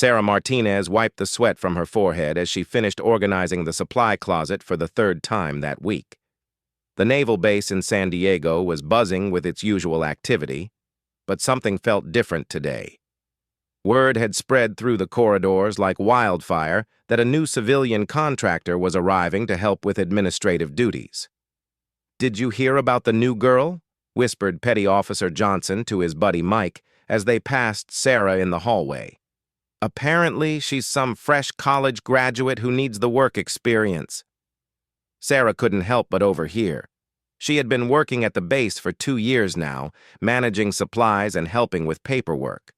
Sarah Martinez wiped the sweat from her forehead as she finished organizing the supply closet for the third time that week. The naval base in San Diego was buzzing with its usual activity, but something felt different today. Word had spread through the corridors like wildfire that a new civilian contractor was arriving to help with administrative duties. "Did you hear about the new girl?" whispered Petty Officer Johnson to his buddy Mike as they passed Sarah in the hallway. "Apparently, she's some fresh college graduate who needs the work experience." Sarah couldn't help but overhear. She had been working at the base for 2 years now, managing supplies and helping with paperwork.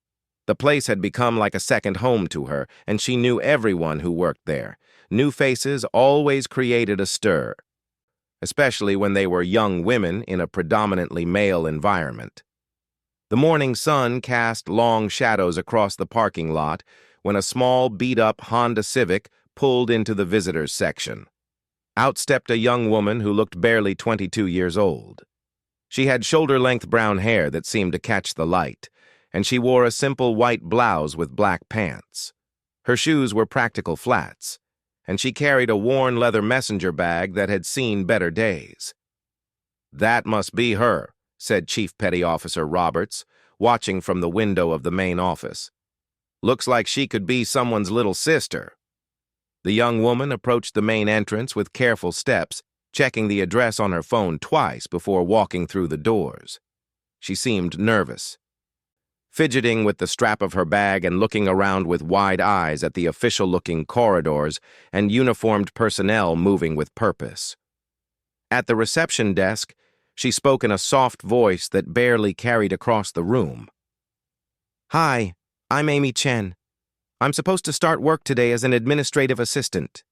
The place had become like a second home to her, and she knew everyone who worked there. New faces always created a stir, especially when they were young women in a predominantly male environment. The morning sun cast long shadows across the parking lot when a small, beat-up Honda Civic pulled into the visitors section. Out stepped a young woman who looked barely 22 years old. She had shoulder-length brown hair that seemed to catch the light, and she wore a simple white blouse with black pants. Her shoes were practical flats, and she carried a worn leather messenger bag that had seen better days. "That must be her," said Chief Petty Officer Roberts, watching from the window of the main office. "Looks like she could be someone's little sister." The young woman approached the main entrance with careful steps, checking the address on her phone twice before walking through the doors. She seemed nervous, fidgeting with the strap of her bag and looking around with wide eyes at the official-looking corridors and uniformed personnel moving with purpose. At the reception desk, she spoke in a soft voice that barely carried across the room. "Hi, I'm Amy Chen. I'm supposed to start work today as an administrative assistant."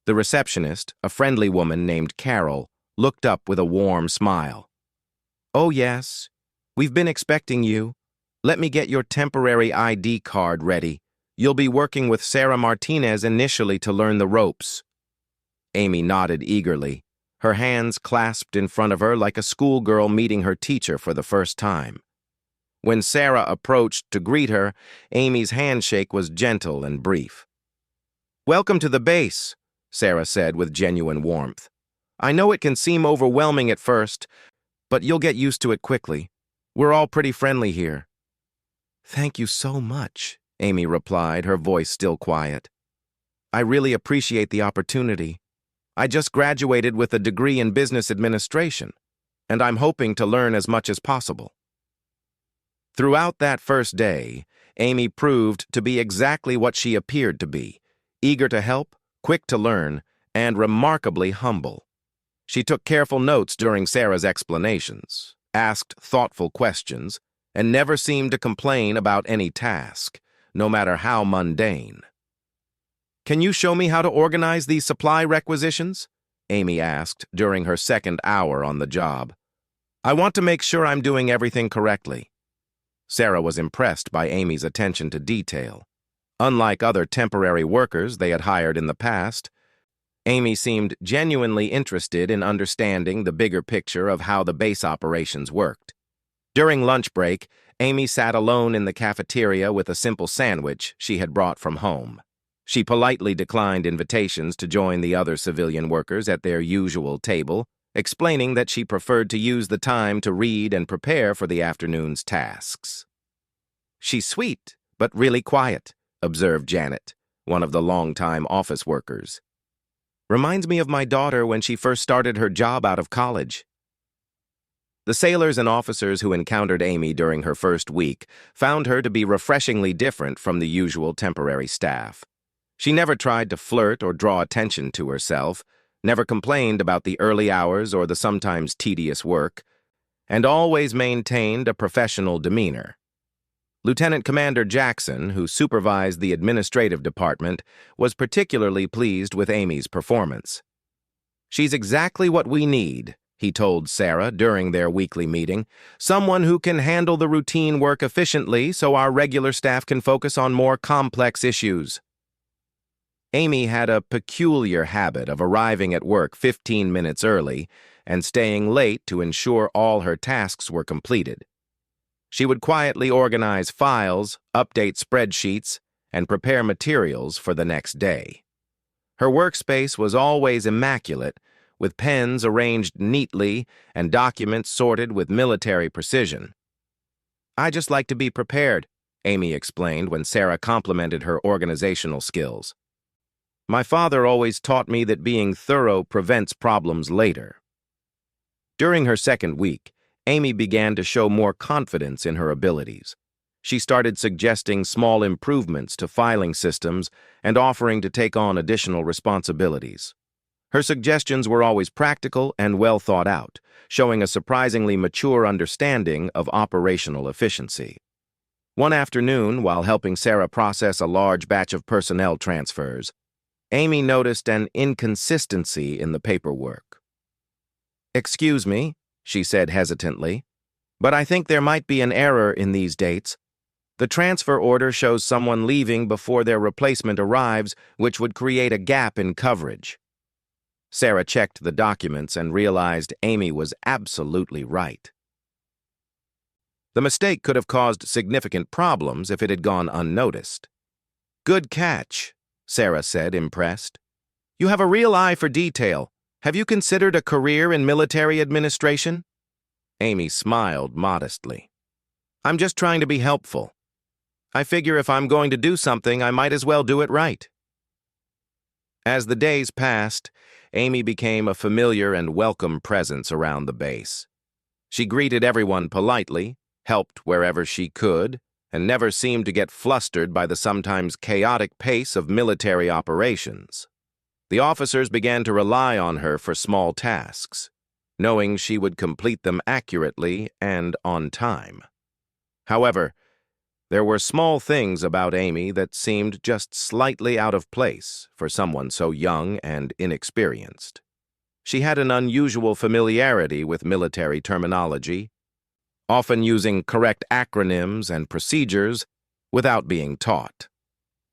The receptionist, a friendly woman named Carol, looked up with a warm smile. "Oh yes, we've been expecting you. Let me get your temporary ID card ready. You'll be working with Sarah Martinez initially to learn the ropes." Amy nodded eagerly, her hands clasped in front of her like a schoolgirl meeting her teacher for the first time. When Sarah approached to greet her, Amy's handshake was gentle and brief. "Welcome to the base," Sarah said with genuine warmth. "I know it can seem overwhelming at first, but you'll get used to it quickly. We're all pretty friendly here." "Thank you so much," Amy replied, her voice still quiet. "I really appreciate the opportunity. I just graduated with a degree in business administration, and I'm hoping to learn as much as possible." Throughout that first day, Amy proved to be exactly what she appeared to be: eager to help, quick to learn, and remarkably humble. She took careful notes during Sarah's explanations, asked thoughtful questions, and never seemed to complain about any task, no matter how mundane. "Can you show me how to organize these supply requisitions?" Amy asked during her second hour on the job. "I want to make sure I'm doing everything correctly." Sarah was impressed by Amy's attention to detail. Unlike other temporary workers they had hired in the past, Amy seemed genuinely interested in understanding the bigger picture of how the base operations worked. During lunch break, Amy sat alone in the cafeteria with a simple sandwich she had brought from home. She politely declined invitations to join the other civilian workers at their usual table, explaining that she preferred to use the time to read and prepare for the afternoon's tasks. "She's sweet, but really quiet," observed Janet, one of the longtime office workers. "Reminds me of my daughter when she first started her job out of college." The sailors and officers who encountered Amy during her first week found her to be refreshingly different from the usual temporary staff. She never tried to flirt or draw attention to herself, never complained about the early hours or the sometimes tedious work, and always maintained a professional demeanor. Lieutenant Commander Jackson, who supervised the administrative department, was particularly pleased with Amy's performance. "She's exactly what we need," he told Sarah during their weekly meeting, "someone who can handle the routine work efficiently so our regular staff can focus on more complex issues." Amy had a peculiar habit of arriving at work 15 minutes early and staying late to ensure all her tasks were completed. She would quietly organize files, update spreadsheets, and prepare materials for the next day. Her workspace was always immaculate, with pens arranged neatly and documents sorted with military precision. "I just like to be prepared," Amy explained when Sarah complimented her organizational skills. "My father always taught me that being thorough prevents problems later." During her second week, Amy began to show more confidence in her abilities. She started suggesting small improvements to filing systems and offering to take on additional responsibilities. Her suggestions were always practical and well thought out, showing a surprisingly mature understanding of operational efficiency. One afternoon, while helping Sarah process a large batch of personnel transfers, Amy noticed an inconsistency in the paperwork. "Excuse me," she said hesitantly, "but I think there might be an error in these dates. The transfer order shows someone leaving before their replacement arrives, which would create a gap in coverage." Sarah checked the documents and realized Amy was absolutely right. The mistake could have caused significant problems if it had gone unnoticed. "Good catch," Sarah said, impressed. "You have a real eye for detail. Have you considered a career in military administration?" Amy smiled modestly. "I'm just trying to be helpful. I figure if I'm going to do something, I might as well do it right." As the days passed, Amy became a familiar and welcome presence around the base. She greeted everyone politely, helped wherever she could, and never seemed to get flustered by the sometimes chaotic pace of military operations. The officers began to rely on her for small tasks, knowing she would complete them accurately and on time. However, there were small things about Amy that seemed just slightly out of place for someone so young and inexperienced. She had an unusual familiarity with military terminology, often using correct acronyms and procedures without being taught.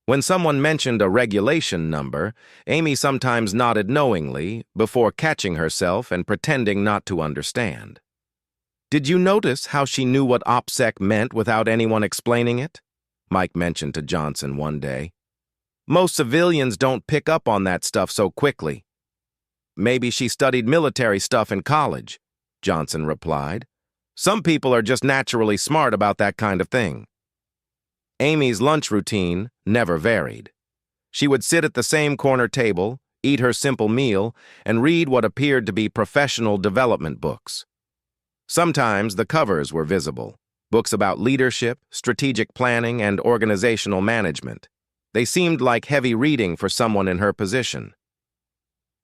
When someone mentioned a regulation number, Amy sometimes nodded knowingly before catching herself and pretending not to understand. "Did you notice how she knew what OPSEC meant without anyone explaining it?" Mike mentioned to Johnson one day. "Most civilians don't pick up on that stuff so quickly." "Maybe she studied military stuff in college," Johnson replied. "Some people are just naturally smart about that kind of thing." Amy's lunch routine never varied. She would sit at the same corner table, eat her simple meal, and read what appeared to be professional development books. Sometimes the covers were visible, books about leadership, strategic planning, and organizational management. They seemed like heavy reading for someone in her position.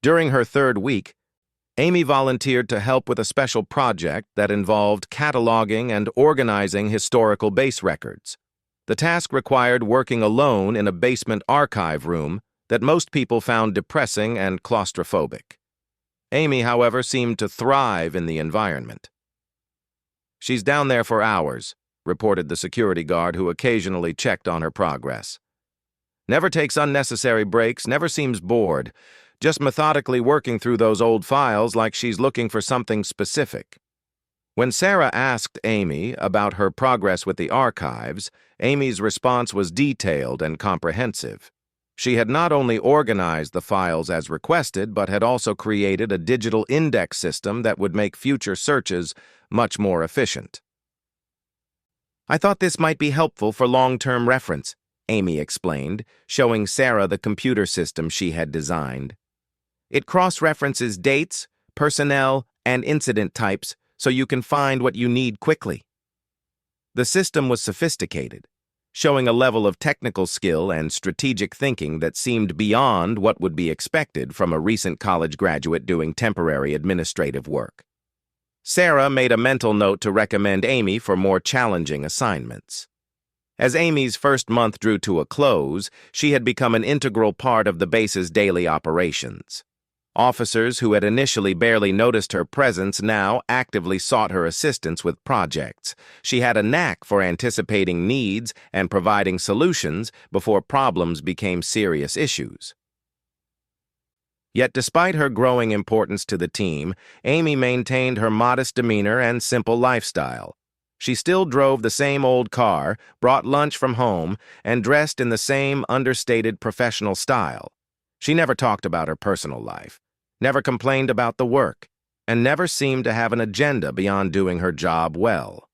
During her third week, Amy volunteered to help with a special project that involved cataloging and organizing historical base records. The task required working alone in a basement archive room that most people found depressing and claustrophobic. Amy, however, seemed to thrive in the environment. "She's down there for hours," reported the security guard who occasionally checked on her progress. "Never takes unnecessary breaks, never seems bored, just methodically working through those old files like she's looking for something specific." When Sarah asked Amy about her progress with the archives, Amy's response was detailed and comprehensive. She had not only organized the files as requested, but had also created a digital index system that would make future searches much more efficient. "I thought this might be helpful for long-term reference," Amy explained, showing Sarah the computer system she had designed. "It cross-references dates, personnel, and incident types so you can find what you need quickly." The system was sophisticated, showing a level of technical skill and strategic thinking that seemed beyond what would be expected from a recent college graduate doing temporary administrative work. Sarah made a mental note to recommend Amy for more challenging assignments. As Amy's first month drew to a close, she had become an integral part of the base's daily operations. Officers who had initially barely noticed her presence now actively sought her assistance with projects. She had a knack for anticipating needs and providing solutions before problems became serious issues. Yet despite her growing importance to the team, Amy maintained her modest demeanor and simple lifestyle. She still drove the same old car, brought lunch from home, and dressed in the same understated professional style. She never talked about her personal life, never complained about the work, and never seemed to have an agenda beyond doing her job well.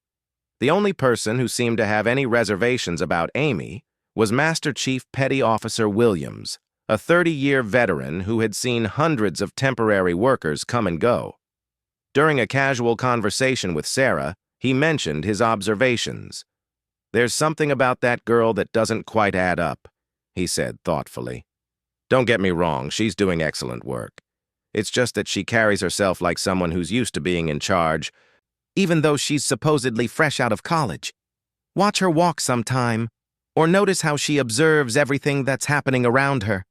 The only person who seemed to have any reservations about Amy was Master Chief Petty Officer Williams, a 30-year veteran who had seen hundreds of temporary workers come and go. During a casual conversation with Sarah, he mentioned his observations. "There's something about that girl that doesn't quite add up," he said thoughtfully. "Don't get me wrong, she's doing excellent work. It's just that she carries herself like someone who's used to being in charge, even though she's supposedly fresh out of college. Watch her walk sometime, or notice how she observes everything that's happening around her.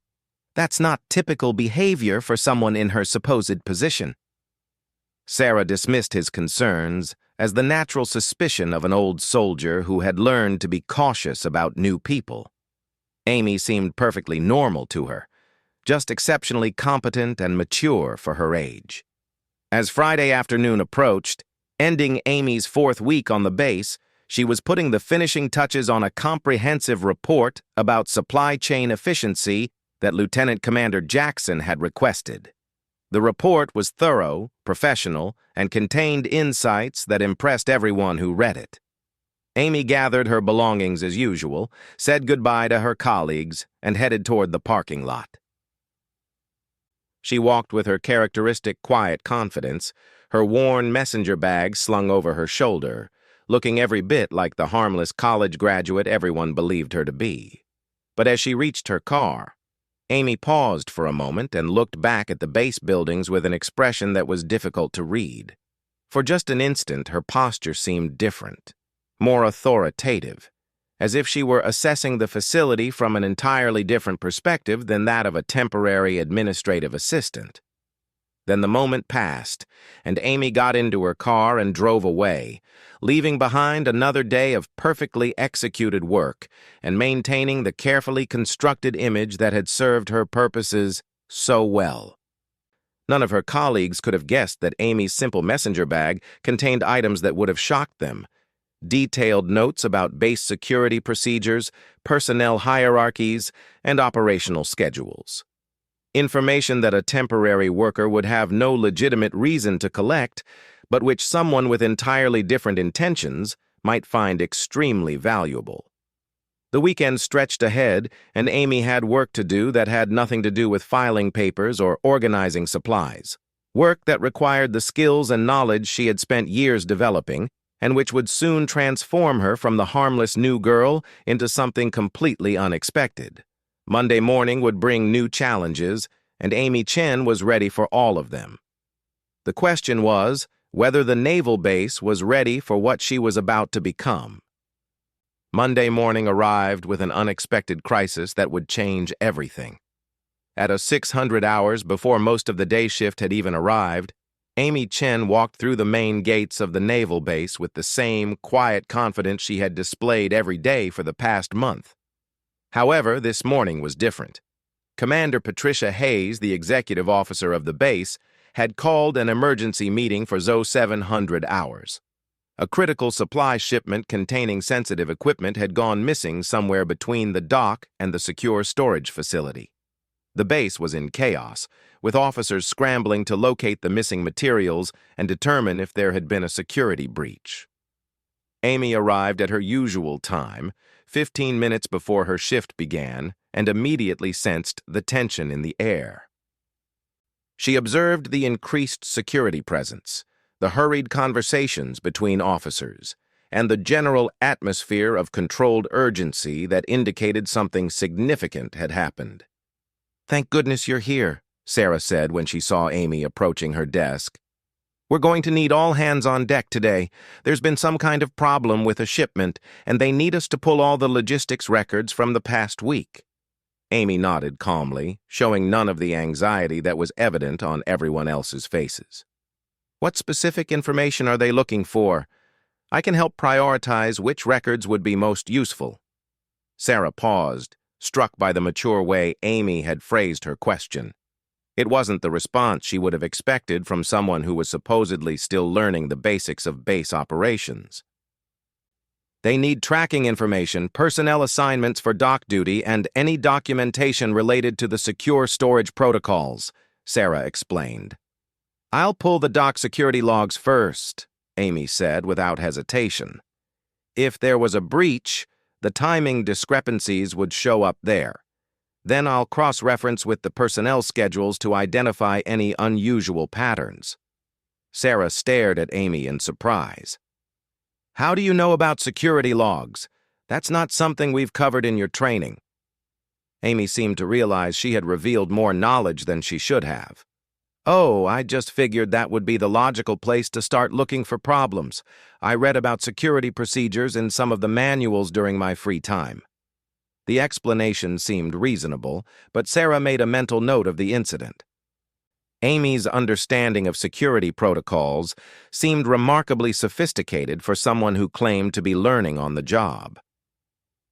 That's not typical behavior for someone in her supposed position." Sarah dismissed his concerns as the natural suspicion of an old soldier who had learned to be cautious about new people. Amy seemed perfectly normal to her, just exceptionally competent and mature for her age. As Friday afternoon approached, ending Amy's 4th week on the base, she was putting the finishing touches on a comprehensive report about supply chain efficiency that Lieutenant Commander Jackson had requested. The report was thorough, professional, and contained insights that impressed everyone who read it. Amy gathered her belongings as usual, said goodbye to her colleagues, and headed toward the parking lot. She walked with her characteristic quiet confidence, her worn messenger bag slung over her shoulder, looking every bit like the harmless college graduate everyone believed her to be. But as she reached her car, Amy paused for a moment and looked back at the base buildings with an expression that was difficult to read. For just an instant, her posture seemed different, more authoritative, as if she were assessing the facility from an entirely different perspective than that of a temporary administrative assistant. Then the moment passed, and Amy got into her car and drove away, leaving behind another day of perfectly executed work and maintaining the carefully constructed image that had served her purposes so well. None of her colleagues could have guessed that Amy's simple messenger bag contained items that would have shocked them: detailed notes about base security procedures, personnel hierarchies, and operational schedules. Information that a temporary worker would have no legitimate reason to collect, but which someone with entirely different intentions might find extremely valuable. The weekend stretched ahead, and Amy had work to do that had nothing to do with filing papers or organizing supplies. Work that required the skills and knowledge she had spent years developing, and which would soon transform her from the harmless new girl into something completely unexpected. Monday morning would bring new challenges, and Amy Chen was ready for all of them. The question was whether the naval base was ready for what she was about to become. Monday morning arrived with an unexpected crisis that would change everything. At 600 hours before most of the day shift had even arrived, Amy Chen walked through the main gates of the naval base with the same quiet confidence she had displayed every day for the past month. However, this morning was different. Commander Patricia Hayes, the executive officer of the base, had called an emergency meeting for 0700 hours. A critical supply shipment containing sensitive equipment had gone missing somewhere between the dock and the secure storage facility. The base was in chaos, with officers scrambling to locate the missing materials and determine if there had been a security breach. Amy arrived at her usual time, 15 minutes before her shift began, and immediately sensed the tension in the air. She observed the increased security presence, the hurried conversations between officers, and the general atmosphere of controlled urgency that indicated something significant had happened. "Thank goodness you're here," Sarah said when she saw Amy approaching her desk. "We're going to need all hands on deck today. There's been some kind of problem with a shipment, and they need us to pull all the logistics records from the past week." Amy nodded calmly, showing none of the anxiety that was evident on everyone else's faces. "What specific information are they looking for? I can help prioritize which records would be most useful." Sarah paused, struck by the mature way Amy had phrased her question. It wasn't the response she would have expected from someone who was supposedly still learning the basics of base operations. They need tracking information, personnel assignments for dock duty, and any documentation related to the secure storage protocols, Sarah explained. I'll pull the dock security logs first, Amy said without hesitation. If there was a breach, the timing discrepancies would show up there. Then I'll cross-reference with the personnel schedules to identify any unusual patterns. Sarah stared at Amy in surprise. How do you know about security logs? That's not something we've covered in your training. Amy seemed to realize she had revealed more knowledge than she should have. Oh, I just figured that would be the logical place to start looking for problems. I read about security procedures in some of the manuals during my free time. The explanation seemed reasonable, but Sarah made a mental note of the incident. Amy's understanding of security protocols seemed remarkably sophisticated for someone who claimed to be learning on the job.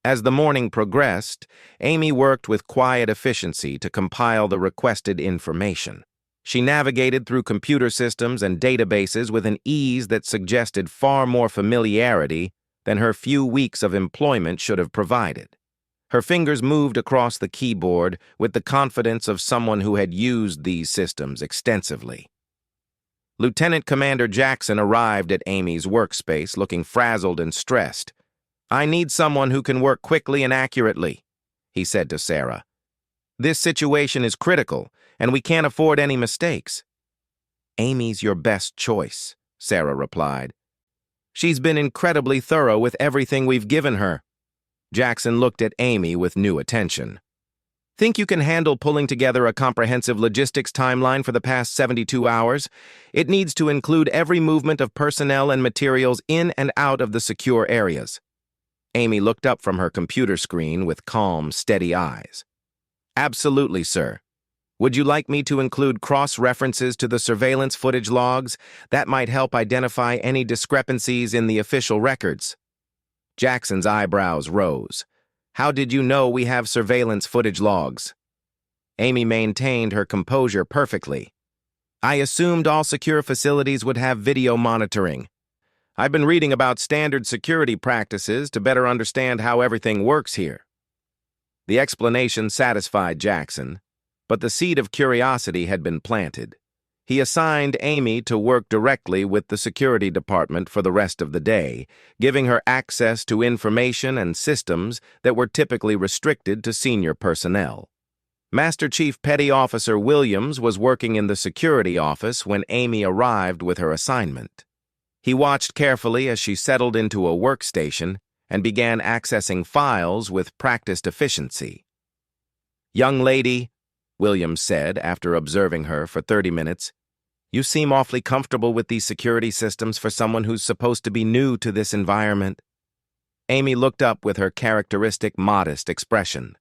As the morning progressed, Amy worked with quiet efficiency to compile the requested information. She navigated through computer systems and databases with an ease that suggested far more familiarity than her few weeks of employment should have provided. Her fingers moved across the keyboard with the confidence of someone who had used these systems extensively. Lieutenant Commander Jackson arrived at Amy's workspace looking frazzled and stressed. I need someone who can work quickly and accurately, he said to Sarah. This situation is critical, and we can't afford any mistakes. Amy's your best choice, Sarah replied. She's been incredibly thorough with everything we've given her. Jackson looked at Amy with new attention. Think you can handle pulling together a comprehensive logistics timeline for the past 72 hours? It needs to include every movement of personnel and materials in and out of the secure areas. Amy looked up from her computer screen with calm, steady eyes. Absolutely, sir. Would you like me to include cross-references to the surveillance footage logs? That might help identify any discrepancies in the official records. Jackson's eyebrows rose. How did you know we have surveillance footage logs? Amy maintained her composure perfectly. I assumed all secure facilities would have video monitoring. I've been reading about standard security practices to better understand how everything works here. The explanation satisfied Jackson, but the seed of curiosity had been planted. He assigned Amy to work directly with the security department for the rest of the day, giving her access to information and systems that were typically restricted to senior personnel. Master Chief Petty Officer Williams was working in the security office when Amy arrived with her assignment. He watched carefully as she settled into a workstation and began accessing files with practiced efficiency. Young lady, Williams said after observing her for 30 minutes, you seem awfully comfortable with these security systems for someone who's supposed to be new to this environment. Amy looked up with her characteristic modest expression.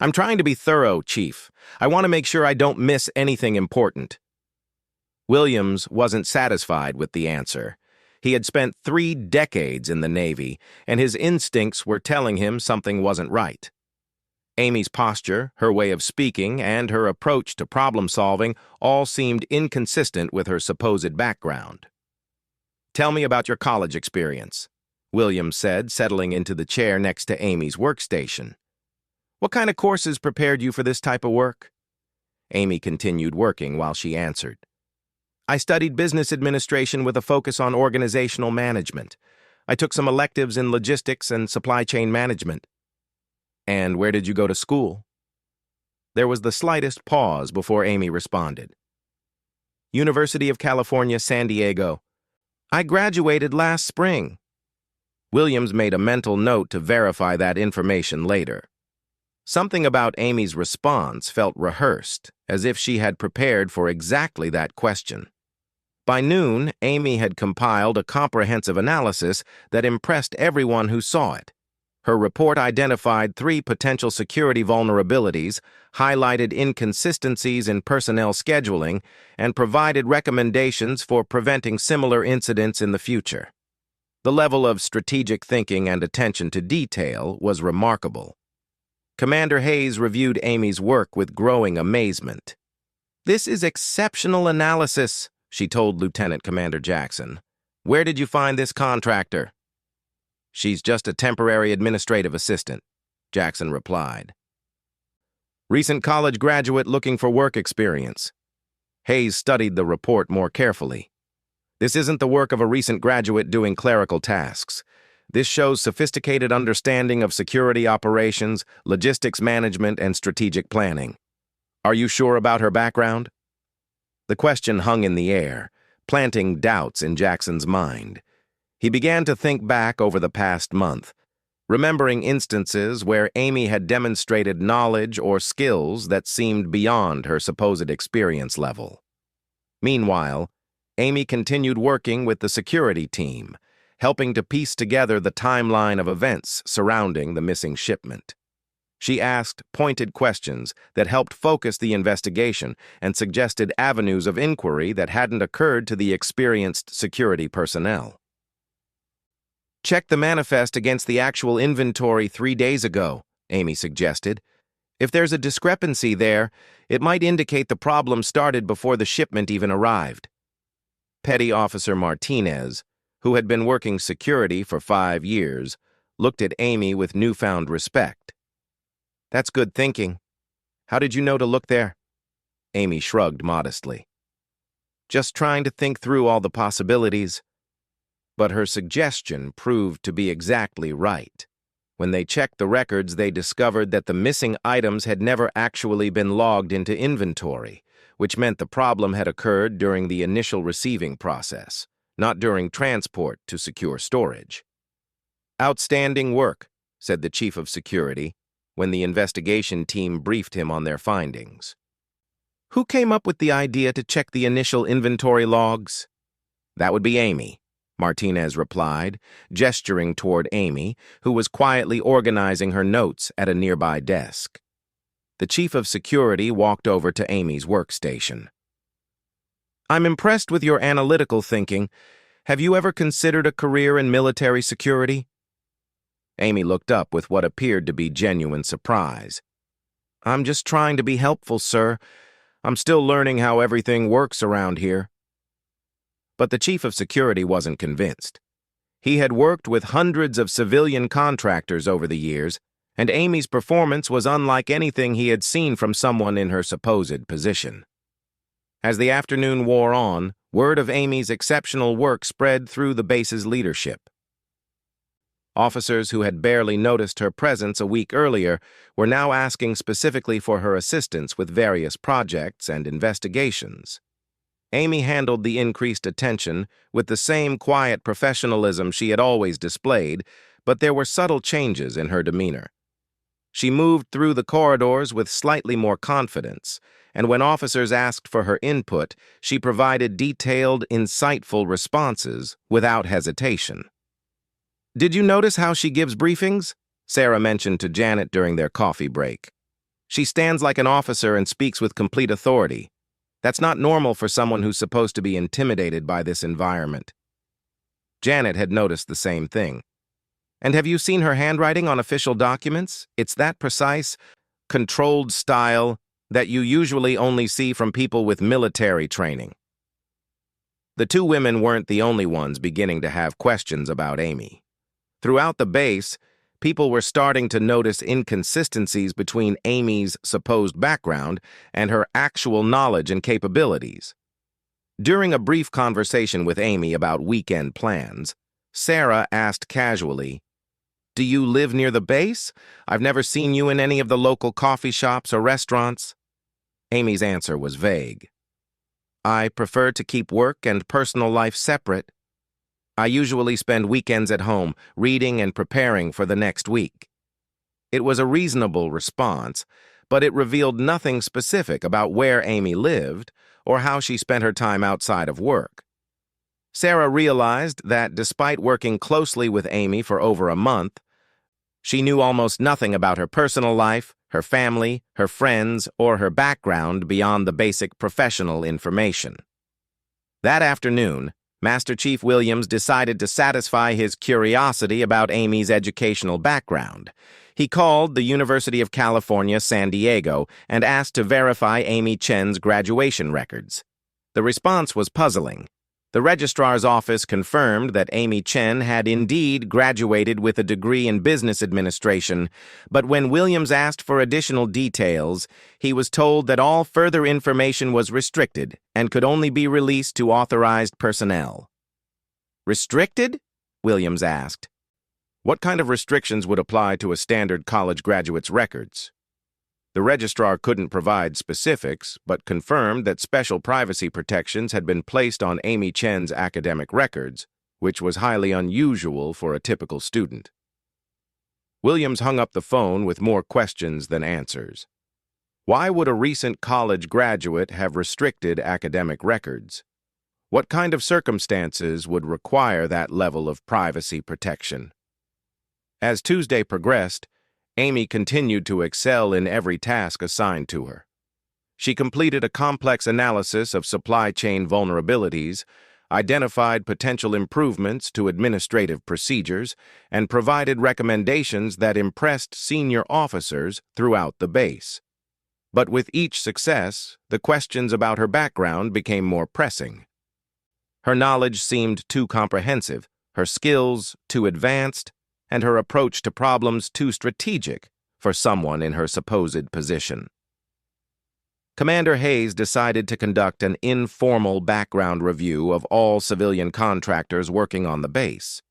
I'm trying to be thorough, Chief. I want to make sure I don't miss anything important. Williams wasn't satisfied with the answer. He had spent 3 decades in the Navy, and his instincts were telling him something wasn't right. Amy's posture, her way of speaking, and her approach to problem-solving all seemed inconsistent with her supposed background. Tell me about your college experience, Williams said, settling into the chair next to Amy's workstation. What kind of courses prepared you for this type of work? Amy continued working while she answered. I studied business administration with a focus on organizational management. I took some electives in logistics and supply chain management. And where did you go to school? There was the slightest pause before Amy responded. University of California, San Diego. I graduated last spring. Williams made a mental note to verify that information later. Something about Amy's response felt rehearsed, as if she had prepared for exactly that question. By noon, Amy had compiled a comprehensive analysis that impressed everyone who saw it. Her report identified 3 potential security vulnerabilities, highlighted inconsistencies in personnel scheduling, and provided recommendations for preventing similar incidents in the future. The level of strategic thinking and attention to detail was remarkable. Commander Hayes reviewed Amy's work with growing amazement. This is exceptional analysis, she told Lieutenant Commander Jackson. Where did you find this contractor? She's just a temporary administrative assistant, Jackson replied. Recent college graduate looking for work experience. Hayes studied the report more carefully. This isn't the work of a recent graduate doing clerical tasks. This shows sophisticated understanding of security operations, logistics management, and strategic planning. Are you sure about her background? The question hung in the air, planting doubts in Jackson's mind. He began to think back over the past month, remembering instances where Amy had demonstrated knowledge or skills that seemed beyond her supposed experience level. Meanwhile, Amy continued working with the security team, helping to piece together the timeline of events surrounding the missing shipment. She asked pointed questions that helped focus the investigation and suggested avenues of inquiry that hadn't occurred to the experienced security personnel. Check the manifest against the actual inventory 3 days ago, Amy suggested. If there's a discrepancy there, it might indicate the problem started before the shipment even arrived. Petty Officer Martinez, who had been working security for 5 years, looked at Amy with newfound respect. That's good thinking. How did you know to look there? Amy shrugged modestly. Just trying to think through all the possibilities. But her suggestion proved to be exactly right. When they checked the records, they discovered that the missing items had never actually been logged into inventory, which meant the problem had occurred during the initial receiving process, not during transport to secure storage. Outstanding work, said the chief of security, when the investigation team briefed him on their findings. Who came up with the idea to check the initial inventory logs? That would be Amy, Martinez replied, gesturing toward Amy, who was quietly organizing her notes at a nearby desk. The chief of security walked over to Amy's workstation. I'm impressed with your analytical thinking. Have you ever considered a career in military security? Amy looked up with what appeared to be genuine surprise. I'm just trying to be helpful, sir. I'm still learning how everything works around here. But the chief of security wasn't convinced. He had worked with hundreds of civilian contractors over the years, and Amy's performance was unlike anything he had seen from someone in her supposed position. As the afternoon wore on, word of Amy's exceptional work spread through the base's leadership. Officers who had barely noticed her presence a week earlier were now asking specifically for her assistance with various projects and investigations. Amy handled the increased attention with the same quiet professionalism she had always displayed, but there were subtle changes in her demeanor. She moved through the corridors with slightly more confidence, and when officers asked for her input, she provided detailed, insightful responses without hesitation. Did you notice how she gives briefings? Sarah mentioned to Janet during their coffee break. She stands like an officer and speaks with complete authority. That's not normal for someone who's supposed to be intimidated by this environment. Janet had noticed the same thing. And have you seen her handwriting on official documents? It's that precise, controlled style that you usually only see from people with military training. The two women weren't the only ones beginning to have questions about Amy. Throughout the base, people were starting to notice inconsistencies between Amy's supposed background and her actual knowledge and capabilities. During a brief conversation with Amy about weekend plans, Sarah asked casually, "Do you live near the base? I've never seen you in any of the local coffee shops or restaurants." Amy's answer was vague. "I prefer to keep work and personal life separate. I usually spend weekends at home, reading and preparing for the next week." It was a reasonable response, but it revealed nothing specific about where Amy lived or how she spent her time outside of work. Sarah realized that despite working closely with Amy for over a month, she knew almost nothing about her personal life, her family, her friends, or her background beyond the basic professional information. That afternoon, Master Chief Williams decided to satisfy his curiosity about Amy's educational background. He called the University of California, San Diego, and asked to verify Amy Chen's graduation records. The response was puzzling. The registrar's office confirmed that Amy Chen had indeed graduated with a degree in business administration, but when Williams asked for additional details, he was told that all further information was restricted and could only be released to authorized personnel. Restricted? Williams asked. What kind of restrictions would apply to a standard college graduate's records? The registrar couldn't provide specifics, but confirmed that special privacy protections had been placed on Amy Chen's academic records, which was highly unusual for a typical student. Williams hung up the phone with more questions than answers. Why would a recent college graduate have restricted academic records? What kind of circumstances would require that level of privacy protection? As Tuesday progressed, Amy continued to excel in every task assigned to her. She completed a complex analysis of supply chain vulnerabilities, identified potential improvements to administrative procedures, and provided recommendations that impressed senior officers throughout the base. But with each success, the questions about her background became more pressing. Her knowledge seemed too comprehensive, her skills too advanced, and her approach to problems too strategic for someone in her supposed position. Commander Hayes decided to conduct an informal background review of all civilian contractors working on the base.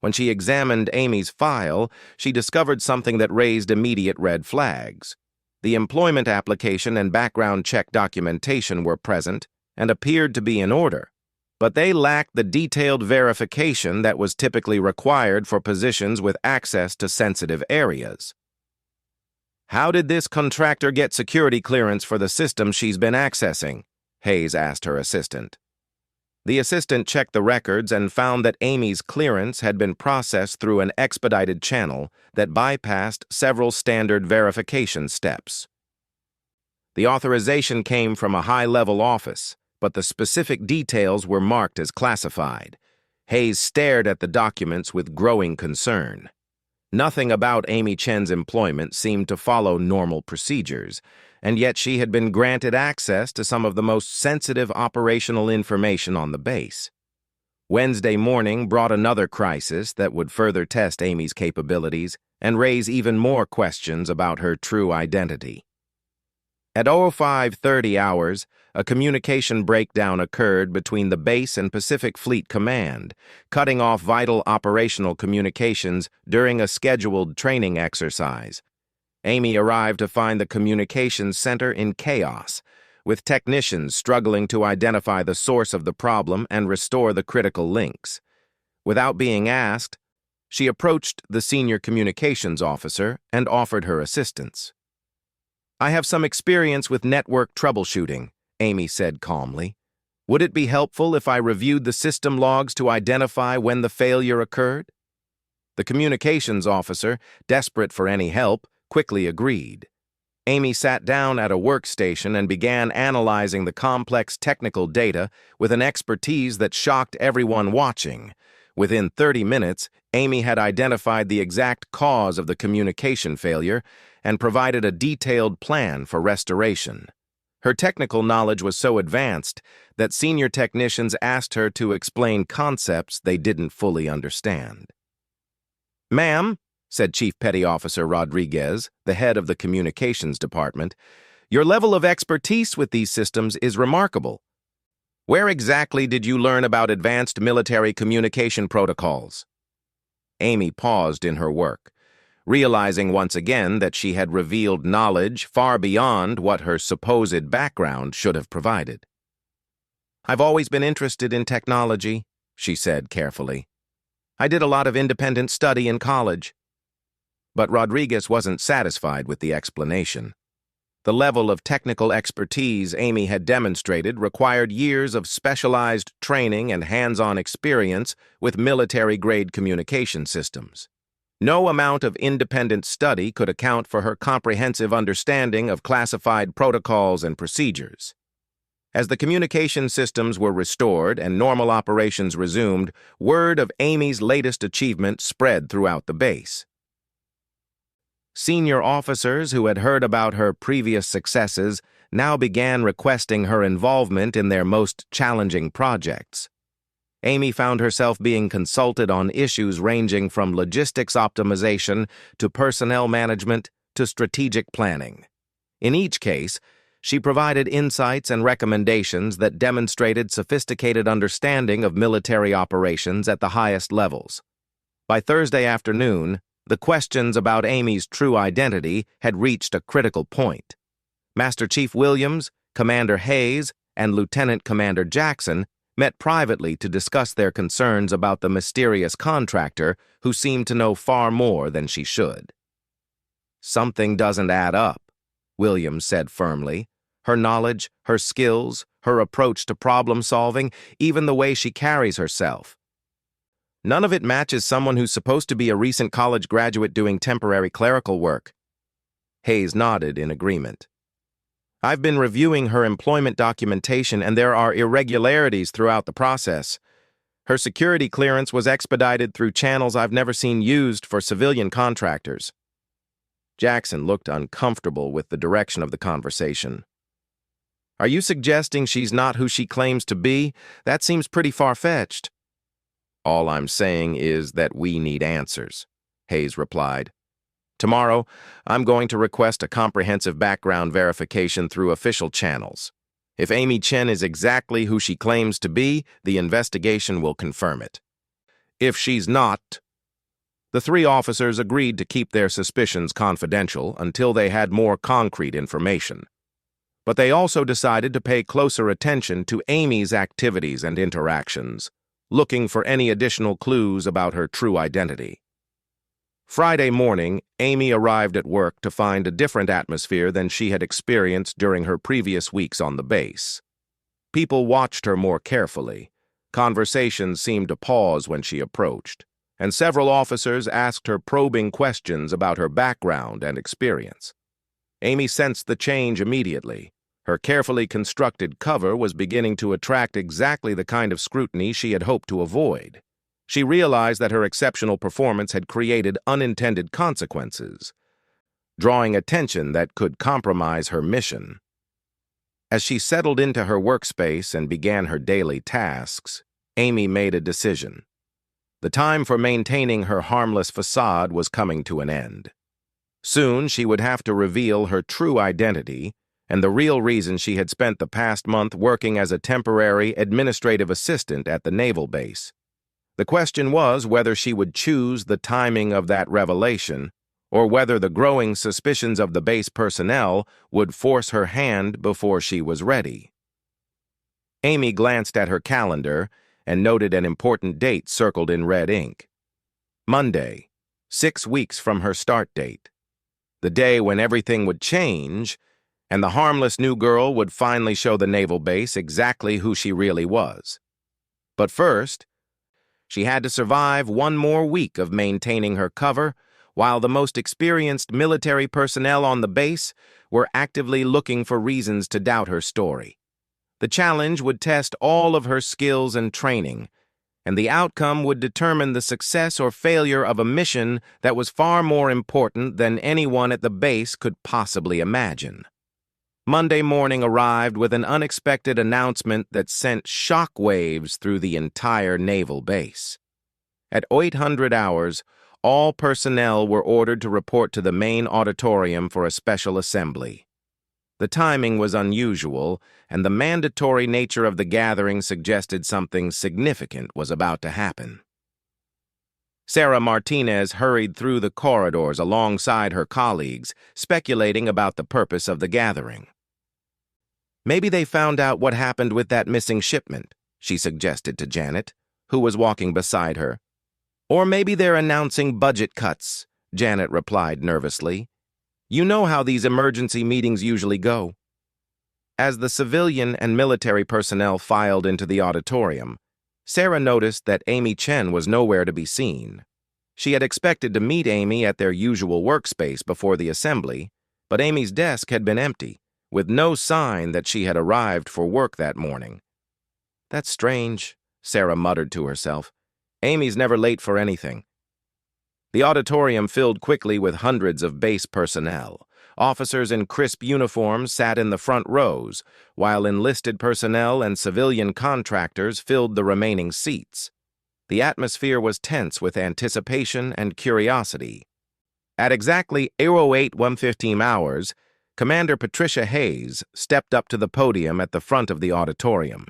When she examined Amy's file, she discovered something that raised immediate red flags. The employment application and background check documentation were present and appeared to be in order, but they lacked the detailed verification that was typically required for positions with access to sensitive areas. How did this contractor get security clearance for the system she's been accessing? Hayes asked her assistant. The assistant checked the records and found that Amy's clearance had been processed through an expedited channel that bypassed several standard verification steps. The authorization came from a high-level office, but the specific details were marked as classified. Hayes stared at the documents with growing concern. Nothing about Amy Chen's employment seemed to follow normal procedures, and yet she had been granted access to some of the most sensitive operational information on the base. Wednesday morning brought another crisis that would further test Amy's capabilities and raise even more questions about her true identity. At 05:30 hours, a communication breakdown occurred between the base and Pacific Fleet Command, cutting off vital operational communications during a scheduled training exercise. Amy arrived to find the communications center in chaos, with technicians struggling to identify the source of the problem and restore the critical links. Without being asked, she approached the senior communications officer and offered her assistance. "I have some experience with network troubleshooting," Amy said calmly. "Would it be helpful if I reviewed the system logs to identify when the failure occurred?" The communications officer, desperate for any help, quickly agreed. Amy sat down at a workstation and began analyzing the complex technical data with an expertise that shocked everyone watching. Within 30 minutes, Amy had identified the exact cause of the communication failure and provided a detailed plan for restoration. Her technical knowledge was so advanced that senior technicians asked her to explain concepts they didn't fully understand. "Ma'am," said Chief Petty Officer Rodriguez, the head of the communications department, "your level of expertise with these systems is remarkable. Where exactly did you learn about advanced military communication protocols?" Amy paused in her work, realizing once again that she had revealed knowledge far beyond what her supposed background should have provided. "I've always been interested in technology," she said carefully. "I did a lot of independent study in college." But Rodriguez wasn't satisfied with the explanation. The level of technical expertise Amy had demonstrated required years of specialized training and hands-on experience with military-grade communication systems. No amount of independent study could account for her comprehensive understanding of classified protocols and procedures. As the communication systems were restored and normal operations resumed, word of Amy's latest achievement spread throughout the base. Senior officers who had heard about her previous successes now began requesting her involvement in their most challenging projects. Amy found herself being consulted on issues ranging from logistics optimization to personnel management to strategic planning. In each case, she provided insights and recommendations that demonstrated sophisticated understanding of military operations at the highest levels. By Thursday afternoon, the questions about Amy's true identity had reached a critical point. Master Chief Williams, Commander Hayes, and Lieutenant Commander Jackson met privately to discuss their concerns about the mysterious contractor who seemed to know far more than she should. "Something doesn't add up," Williams said firmly. "Her knowledge, her skills, her approach to problem-solving, even the way she carries herself. None of it matches someone who's supposed to be a recent college graduate doing temporary clerical work." Hayes nodded in agreement. "I've been reviewing her employment documentation, and there are irregularities throughout the process. Her security clearance was expedited through channels I've never seen used for civilian contractors." Jackson looked uncomfortable with the direction of the conversation. "Are you suggesting she's not who she claims to be? That seems pretty far-fetched." "All I'm saying is that we need answers," Hayes replied. "Tomorrow, I'm going to request a comprehensive background verification through official channels. If Amy Chen is exactly who she claims to be, the investigation will confirm it. If she's not..." The three officers agreed to keep their suspicions confidential until they had more concrete information. But they also decided to pay closer attention to Amy's activities and interactions, looking for any additional clues about her true identity. Friday morning, Amy arrived at work to find a different atmosphere than she had experienced during her previous weeks on the base. People watched her more carefully. Conversations seemed to pause when she approached, and several officers asked her probing questions about her background and experience. Amy sensed the change immediately. Her carefully constructed cover was beginning to attract exactly the kind of scrutiny she had hoped to avoid. She realized that her exceptional performance had created unintended consequences, drawing attention that could compromise her mission. As she settled into her workspace and began her daily tasks, Amy made a decision. The time for maintaining her harmless facade was coming to an end. Soon she would have to reveal her true identity and the real reason she had spent the past month working as a temporary administrative assistant at the naval base. The question was whether she would choose the timing of that revelation, or whether the growing suspicions of the base personnel would force her hand before she was ready. Amy glanced at her calendar and noted an important date circled in red ink. Monday, 6 weeks from her start date. The day when everything would change, and the harmless new girl would finally show the naval base exactly who she really was. But first, she had to survive one more week of maintaining her cover, while the most experienced military personnel on the base were actively looking for reasons to doubt her story. The challenge would test all of her skills and training, and the outcome would determine the success or failure of a mission that was far more important than anyone at the base could possibly imagine. Monday morning arrived with an unexpected announcement that sent shockwaves through the entire naval base. At 800 hours, all personnel were ordered to report to the main auditorium for a special assembly. The timing was unusual, and the mandatory nature of the gathering suggested something significant was about to happen. Sarah Martinez hurried through the corridors alongside her colleagues, speculating about the purpose of the gathering. "Maybe they found out what happened with that missing shipment," she suggested to Janet, who was walking beside her. "Or maybe they're announcing budget cuts," Janet replied nervously. "You know how these emergency meetings usually go." As the civilian and military personnel filed into the auditorium, Sarah noticed that Amy Chen was nowhere to be seen. She had expected to meet Amy at their usual workspace before the assembly, but Amy's desk had been empty, with no sign that she had arrived for work that morning. "That's strange," Sarah muttered to herself. "Amy's never late for anything." The auditorium filled quickly with hundreds of base personnel, Officers in crisp uniforms sat in the front rows, while enlisted personnel and civilian contractors filled the remaining seats. The atmosphere was tense with anticipation and curiosity. At exactly 08:15 hours, Commander Patricia Hayes stepped up to the podium at the front of the auditorium.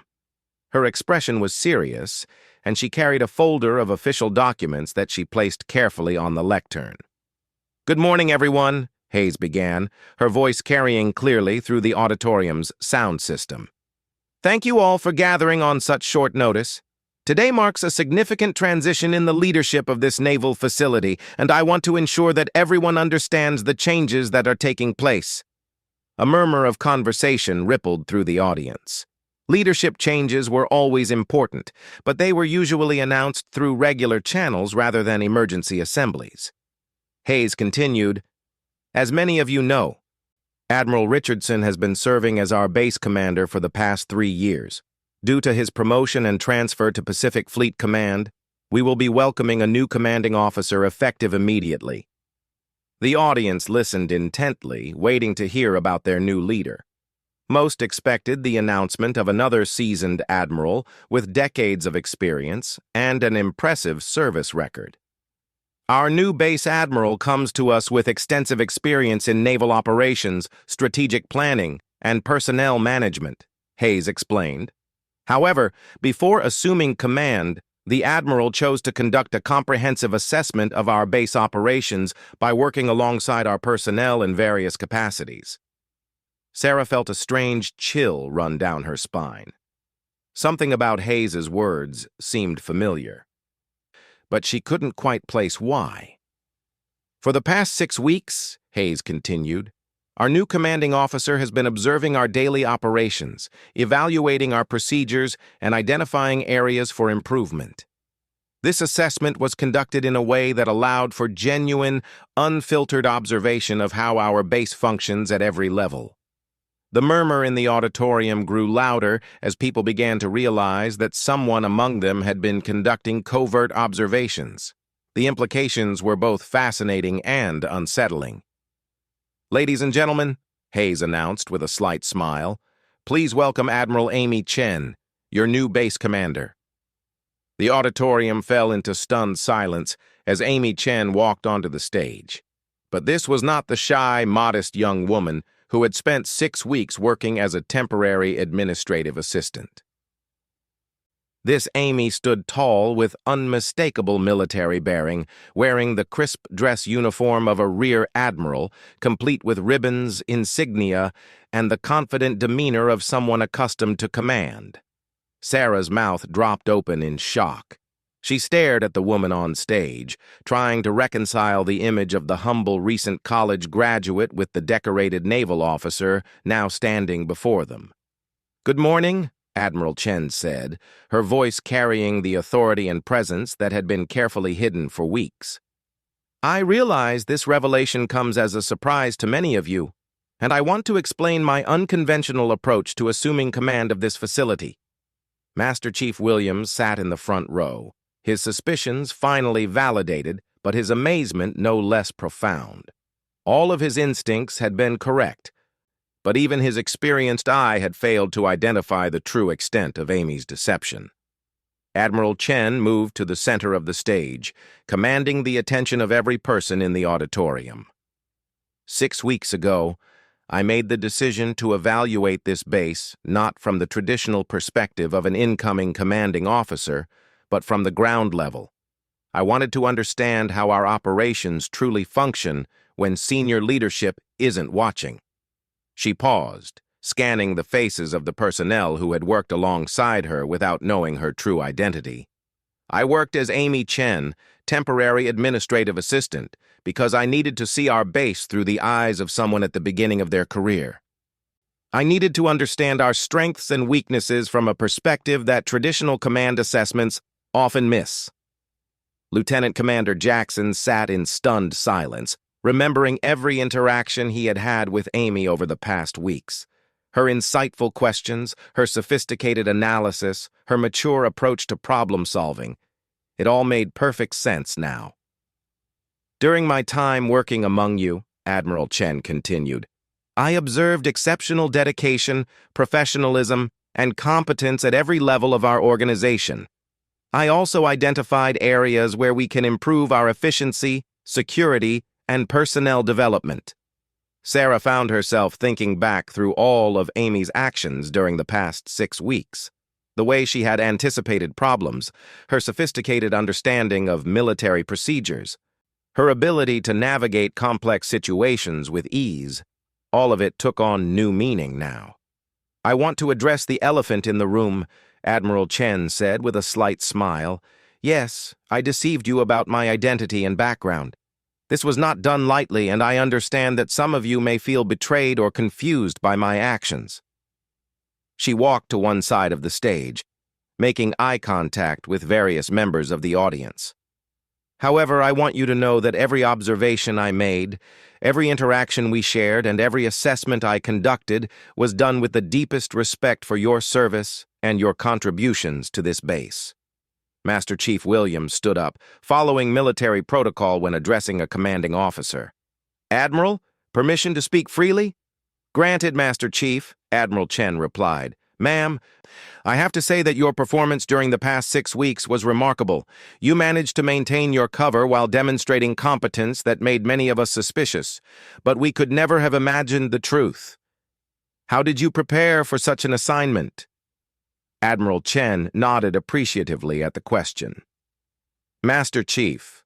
Her expression was serious, and she carried a folder of official documents that she placed carefully on the lectern. "Good morning, everyone," Hayes began, her voice carrying clearly through the auditorium's sound system. "Thank you all for gathering on such short notice. Today marks a significant transition in the leadership of this naval facility, and I want to ensure that everyone understands the changes that are taking place." A murmur of conversation rippled through the audience. Leadership changes were always important, but they were usually announced through regular channels rather than emergency assemblies. Hayes continued, "As many of you know, Admiral Richardson has been serving as our base commander for the past 3 years. Due to his promotion and transfer to Pacific Fleet Command, we will be welcoming a new commanding officer effective immediately." The audience listened intently, waiting to hear about their new leader. Most expected the announcement of another seasoned admiral with decades of experience and an impressive service record. "Our new base admiral comes to us with extensive experience in naval operations, strategic planning, and personnel management," Hayes explained. However, before assuming command, the admiral chose to conduct a comprehensive assessment of our base operations by working alongside our personnel in various capacities. Sarah felt a strange chill run down her spine. Something about Hayes's words seemed familiar, but she couldn't quite place why. "For the past 6 weeks," Hayes continued, "our new commanding officer has been observing our daily operations, evaluating our procedures, and identifying areas for improvement. This assessment was conducted in a way that allowed for genuine, unfiltered observation of how our base functions at every level." The murmur in the auditorium grew louder as people began to realize that someone among them had been conducting covert observations. The implications were both fascinating and unsettling. "Ladies and gentlemen," Hayes announced with a slight smile, "please welcome Admiral Amy Chen, your new base commander." The auditorium fell into stunned silence as Amy Chen walked onto the stage. But this was not the shy, modest young woman who had spent 6 weeks working as a temporary administrative assistant. This Amy stood tall with unmistakable military bearing, wearing the crisp dress uniform of a rear admiral, complete with ribbons, insignia, and the confident demeanor of someone accustomed to command. Sarah's mouth dropped open in shock. She stared at the woman on stage, trying to reconcile the image of the humble recent college graduate with the decorated naval officer now standing before them. "Good morning," Admiral Chen said, her voice carrying the authority and presence that had been carefully hidden for weeks. "I realize this revelation comes as a surprise to many of you, and I want to explain my unconventional approach to assuming command of this facility." Master Chief Williams sat in the front row, his suspicions finally validated, but his amazement no less profound. All of his instincts had been correct, but even his experienced eye had failed to identify the true extent of Amy's deception. Admiral Chen moved to the center of the stage, commanding the attention of every person in the auditorium. 6 weeks ago, I made the decision to evaluate this base not from the traditional perspective of an incoming commanding officer, but from the ground level. I wanted to understand how our operations truly function when senior leadership isn't watching. She paused, scanning the faces of the personnel who had worked alongside her without knowing her true identity. "I worked as Amy Chen, temporary administrative assistant, because I needed to see our base through the eyes of someone at the beginning of their career. I needed to understand our strengths and weaknesses from a perspective that traditional command assessments often miss." Lieutenant Commander Jackson sat in stunned silence, remembering every interaction he had had with Amy over the past weeks. Her insightful questions, her sophisticated analysis, her mature approach to problem-solving. It all made perfect sense now. "During my time working among you, Admiral Chen continued. I observed exceptional dedication, professionalism, and competence at every level of our organization. I also identified areas where we can improve our efficiency, security, and personnel development. Sarah found herself thinking back through all of Amy's actions during the past 6 weeks. The way she had anticipated problems, her sophisticated understanding of military procedures, her ability to navigate complex situations with ease, all of it took on new meaning now. I want to address the elephant in the room, Admiral Chen said with a slight smile. Yes, I deceived you about my identity and background. This was not done lightly, and I understand that some of you may feel betrayed or confused by my actions. She walked to one side of the stage, making eye contact with various members of the audience. However, I want you to know that every observation I made, every interaction we shared, and every assessment I conducted was done with the deepest respect for your service and your contributions to this base. Master Chief Williams stood up, following military protocol when addressing a commanding officer. Admiral, permission to speak freely? Granted, Master Chief, Admiral Chen replied. Ma'am, I have to say that your performance during the past 6 weeks was remarkable. You managed to maintain your cover while demonstrating competence that made many of us suspicious, but we could never have imagined the truth. How did you prepare for such an assignment? Admiral Chen nodded appreciatively at the question. Master Chief,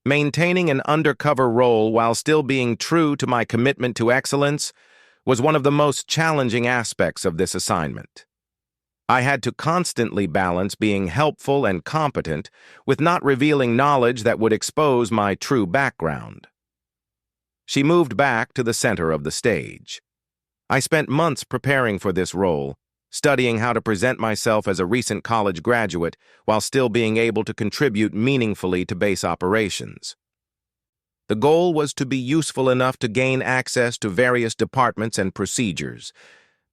maintaining an undercover role while still being true to my commitment to excellence was one of the most challenging aspects of this assignment. I had to constantly balance being helpful and competent with not revealing knowledge that would expose my true background. She moved back to the center of the stage. I spent months preparing for this role, studying how to present myself as a recent college graduate while still being able to contribute meaningfully to base operations. The goal was to be useful enough to gain access to various departments and procedures,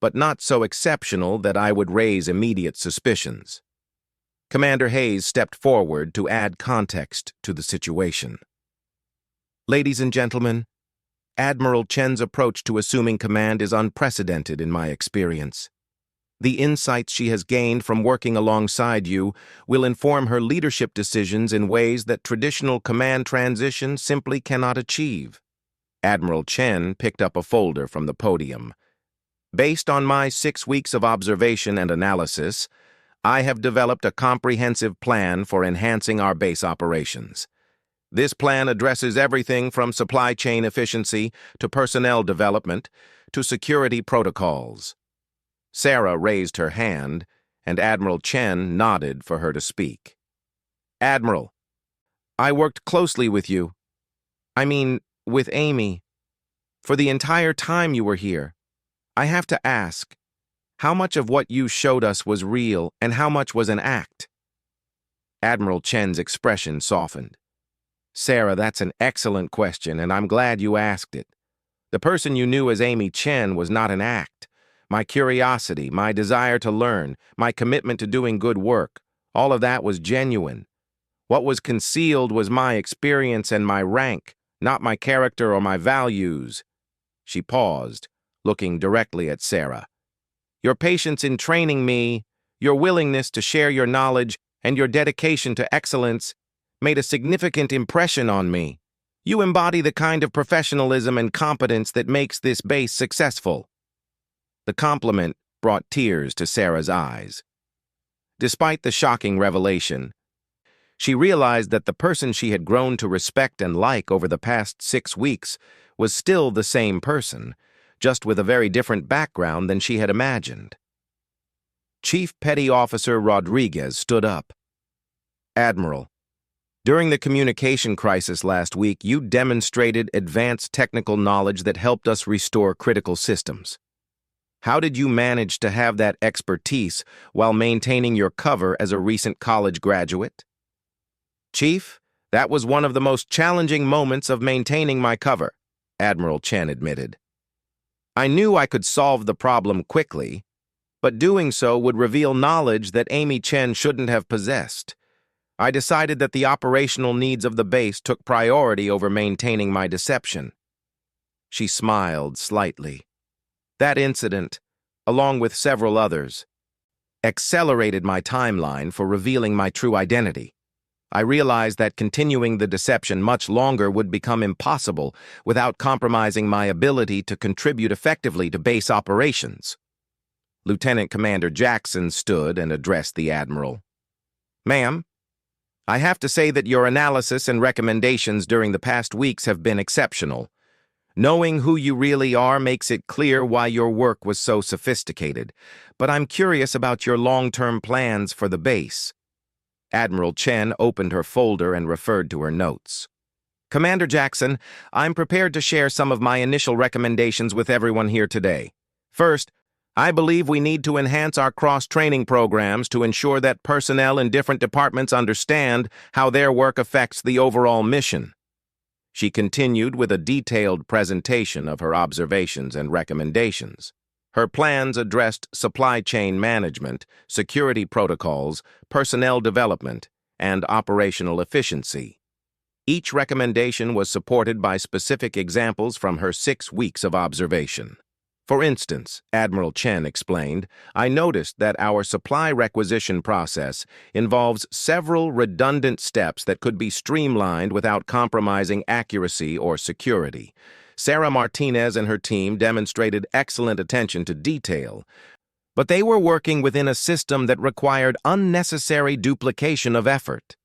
but not so exceptional that I would raise immediate suspicions. Commander Hayes stepped forward to add context to the situation. Ladies and gentlemen, Admiral Chen's approach to assuming command is unprecedented in my experience. The insights she has gained from working alongside you will inform her leadership decisions in ways that traditional command transition simply cannot achieve. Admiral Chen picked up a folder from the podium. Based on my 6 weeks of observation and analysis, I have developed a comprehensive plan for enhancing our base operations. This plan addresses everything from supply chain efficiency to personnel development to security protocols. Sarah raised her hand, and Admiral Chen nodded for her to speak. Admiral, I worked closely with you. With Amy. For the entire time you were here. I have to ask, how much of what you showed us was real and how much was an act? Admiral Chen's expression softened. Sarah, that's an excellent question, and I'm glad you asked it. The person you knew as Amy Chen was not an act. My curiosity, my desire to learn, my commitment to doing good work, all of that was genuine. What was concealed was my experience and my rank, not my character or my values. She paused, looking directly at Sarah. Your patience in training me, your willingness to share your knowledge, and your dedication to excellence made a significant impression on me. You embody the kind of professionalism and competence that makes this base successful. The compliment brought tears to Sarah's eyes. Despite the shocking revelation, she realized that the person she had grown to respect and like over the past 6 weeks was still the same person, just with a very different background than she had imagined. Chief Petty Officer Rodriguez stood up. Admiral, during the communication crisis last week, you demonstrated advanced technical knowledge that helped us restore critical systems. How did you manage to have that expertise while maintaining your cover as a recent college graduate? Chief, that was one of the most challenging moments of maintaining my cover, Admiral Chen admitted. I knew I could solve the problem quickly, but doing so would reveal knowledge that Amy Chen shouldn't have possessed. I decided that the operational needs of the base took priority over maintaining my deception. She smiled slightly. That incident, along with several others, accelerated my timeline for revealing my true identity. I realized that continuing the deception much longer would become impossible without compromising my ability to contribute effectively to base operations. Lieutenant Commander Jackson stood and addressed the Admiral. "Ma'am, I have to say that your analysis and recommendations during the past weeks have been exceptional. Knowing who you really are makes it clear why your work was so sophisticated, but I'm curious about your long-term plans for the base." Admiral Chen opened her folder and referred to her notes. "Commander Jackson, I'm prepared to share some of my initial recommendations with everyone here today. First, I believe we need to enhance our cross-training programs to ensure that personnel in different departments understand how their work affects the overall mission." She continued with a detailed presentation of her observations and recommendations. Her plans addressed supply chain management, security protocols, personnel development, and operational efficiency. Each recommendation was supported by specific examples from her 6 weeks of observation. For instance, Admiral Chen explained, "I noticed that our supply requisition process involves several redundant steps that could be streamlined without compromising accuracy or security. Sarah Martinez and her team demonstrated excellent attention to detail, but they were working within a system that required unnecessary duplication of effort."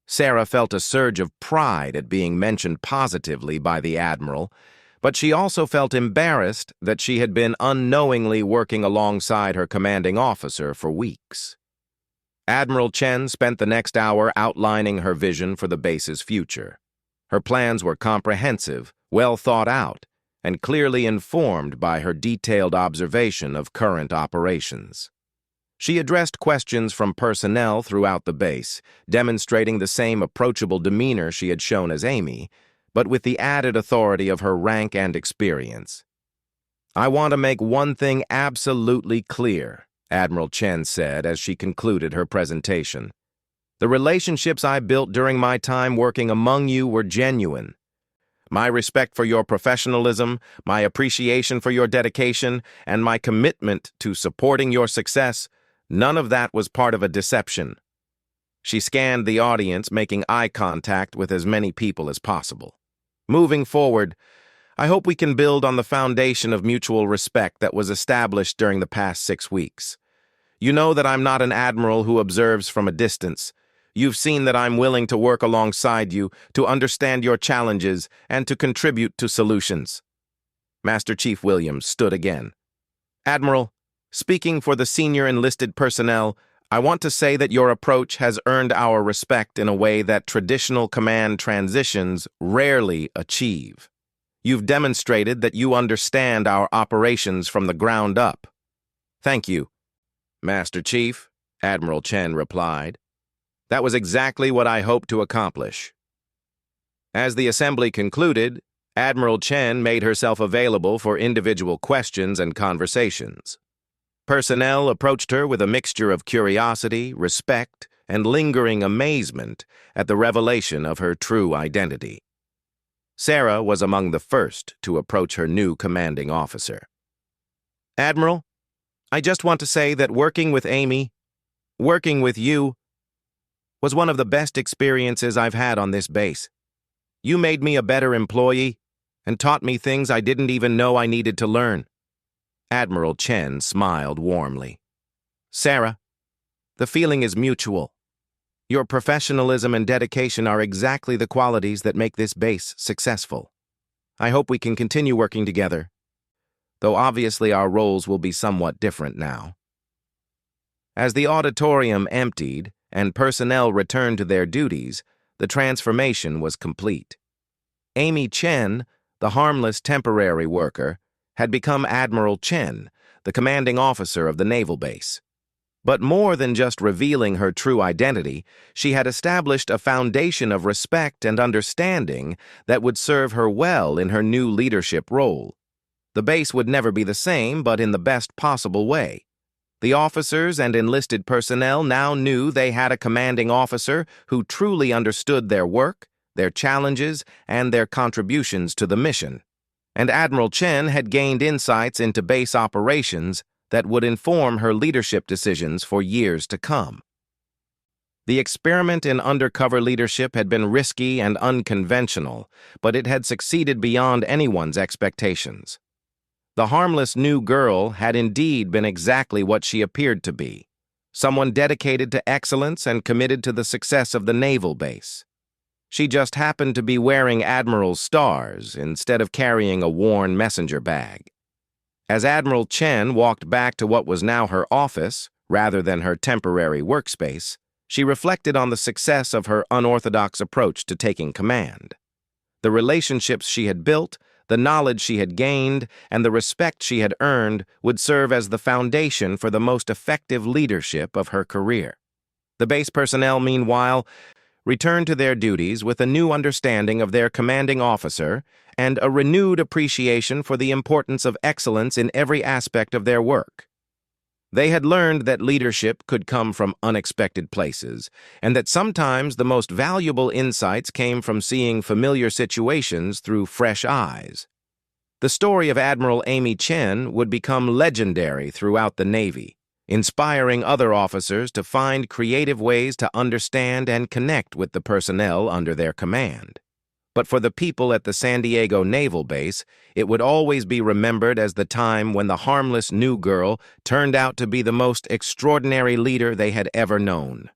Sarah felt a surge of pride at being mentioned positively by the Admiral, but she also felt embarrassed that she had been unknowingly working alongside her commanding officer for weeks. Admiral Chen spent the next hour outlining her vision for the base's future. Her plans were comprehensive, well thought out, and clearly informed by her detailed observation of current operations. She addressed questions from personnel throughout the base, demonstrating the same approachable demeanor she had shown as Amy, but with the added authority of her rank and experience. "I want to make one thing absolutely clear," Admiral Chen said as she concluded her presentation. "The relationships I built during my time working among you were genuine. My respect for your professionalism, my appreciation for your dedication, and my commitment to supporting your success, none of that was part of a deception." She scanned the audience, making eye contact with as many people as possible. "Moving forward, I hope we can build on the foundation of mutual respect that was established during the past 6 weeks. You know that I'm not an admiral who observes from a distance. You've seen that I'm willing to work alongside you, to understand your challenges, and to contribute to solutions." Master Chief Williams stood again. "Admiral, speaking for the senior enlisted personnel, I want to say that your approach has earned our respect in a way that traditional command transitions rarely achieve. You've demonstrated that you understand our operations from the ground up." "Thank you, Master Chief," Admiral Chen replied. "That was exactly what I hoped to accomplish." As the assembly concluded, Admiral Chen made herself available for individual questions and conversations. Personnel approached her with a mixture of curiosity, respect, and lingering amazement at the revelation of her true identity. Sarah was among the first to approach her new commanding officer. "Admiral, I just want to say that working with you, was one of the best experiences I've had on this base. You made me a better employee and taught me things I didn't even know I needed to learn." Admiral Chen smiled warmly. "Sarah, the feeling is mutual. Your professionalism and dedication are exactly the qualities that make this base successful. I hope we can continue working together, though obviously our roles will be somewhat different now." As the auditorium emptied and personnel returned to their duties, the transformation was complete. Amy Chen, the harmless temporary worker, had become Admiral Chen, the commanding officer of the naval base. But more than just revealing her true identity, she had established a foundation of respect and understanding that would serve her well in her new leadership role. The base would never be the same, but in the best possible way. The officers and enlisted personnel now knew they had a commanding officer who truly understood their work, their challenges, and their contributions to the mission. and Admiral Chen had gained insights into base operations that would inform her leadership decisions for years to come. The experiment in undercover leadership had been risky and unconventional, but it had succeeded beyond anyone's expectations. The harmless new girl had indeed been exactly what she appeared to be, someone dedicated to excellence and committed to the success of the naval base. She just happened to be wearing Admiral's stars instead of carrying a worn messenger bag. As Admiral Chen walked back to what was now her office, rather than her temporary workspace, she reflected on the success of her unorthodox approach to taking command. The relationships she had built, the knowledge she had gained, and the respect she had earned would serve as the foundation for the most effective leadership of her career. The base personnel, meanwhile, returned to their duties with a new understanding of their commanding officer and a renewed appreciation for the importance of excellence in every aspect of their work. They had learned that leadership could come from unexpected places, and that sometimes the most valuable insights came from seeing familiar situations through fresh eyes. The story of Admiral Amy Chen would become legendary throughout the Navy, inspiring other officers to find creative ways to understand and connect with the personnel under their command. But for the people at the San Diego Naval Base, it would always be remembered as the time when the harmless new girl turned out to be the most extraordinary leader they had ever known.